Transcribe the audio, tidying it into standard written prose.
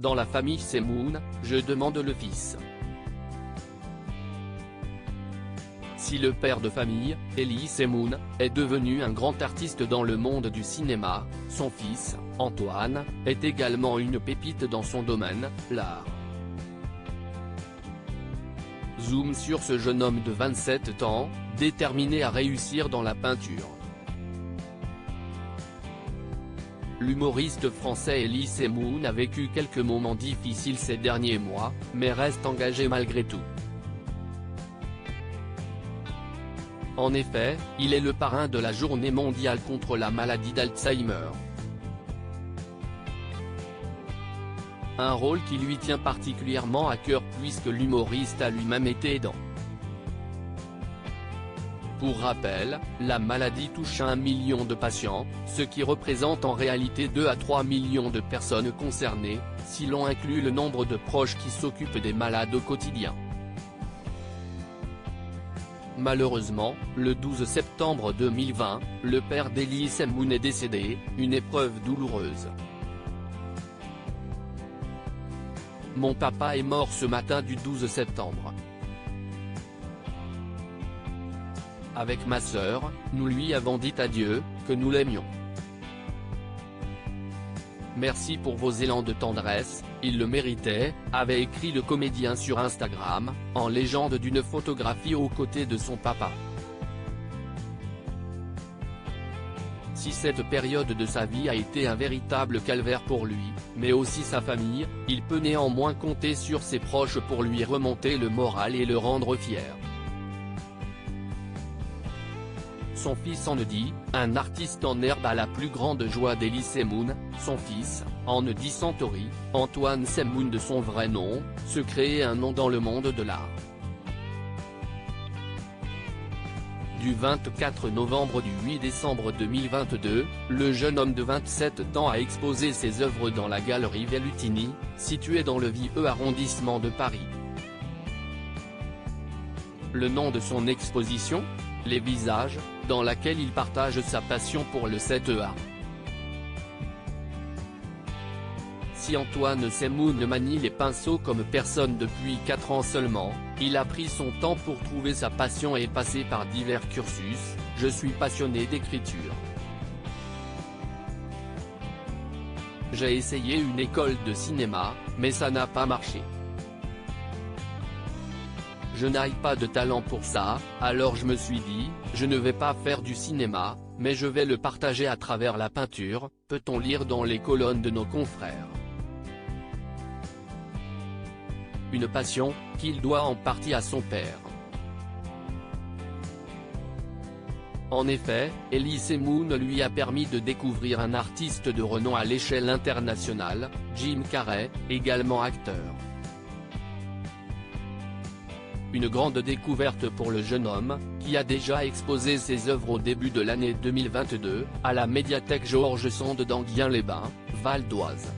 Dans la famille Semoun, je demande le fils. Si le père de famille, Elie Semoun, est devenu un grand artiste dans le monde du cinéma, son fils, Antoine, est également une pépite dans son domaine, l'art. Zoom sur ce jeune homme de 27 ans, déterminé à réussir dans la peinture. L'humoriste français Elie Semoun a vécu quelques moments difficiles ces derniers mois, mais reste engagé malgré tout. En effet, il est le parrain de la journée mondiale contre la maladie d'Alzheimer. Un rôle qui lui tient particulièrement à cœur puisque l'humoriste a lui-même été aidant. Pour rappel, la maladie touche 1 million de patients, ce qui représente en réalité 2 à 3 millions de personnes concernées, si l'on inclut le nombre de proches qui s'occupent des malades au quotidien. Malheureusement, le 12 septembre 2020, le père d'Elie Semoun est décédé, une épreuve douloureuse. Mon papa est mort ce matin du 12 septembre. Avec ma sœur, nous lui avons dit adieu, que nous l'aimions. Merci pour vos élans de tendresse, il le méritait, avait écrit le comédien sur Instagram, en légende d'une photographie aux côtés de son papa. Si cette période de sa vie a été un véritable calvaire pour lui, mais aussi sa famille, il peut néanmoins compter sur ses proches pour lui remonter le moral et le rendre fier. Son fils en dit, un artiste en herbe à la plus grande joie d'Elie Semoun, son fils, en dit Santori, Antoine Semoun de son vrai nom, se créer un nom dans le monde de l'art. Du 24 novembre au 8 décembre 2022, le jeune homme de 27 ans a exposé ses œuvres dans la galerie Vellutini, située dans le Vieux arrondissement de Paris. Le nom de son exposition ? Les visages, dans laquelle il partage sa passion pour le 7e. Si Antoine Semoun manie les pinceaux comme personne depuis 4 ans seulement, il a pris son temps pour trouver sa passion et passer par divers cursus. Je suis passionné d'écriture. J'ai essayé une école de cinéma, mais ça n'a pas marché. Je n'ai pas de talent pour ça, alors je me suis dit, je ne vais pas faire du cinéma, mais je vais le partager à travers la peinture, peut-on lire dans les colonnes de nos confrères. Une passion, qu'il doit en partie à son père. En effet, Elie Semoun lui a permis de découvrir un artiste de renom à l'échelle internationale, Jim Carrey, également acteur. Une grande découverte pour le jeune homme, qui a déjà exposé ses œuvres au début de l'année 2022, à la médiathèque Georges Sand d'Enghien-les-Bains, Val d'Oise.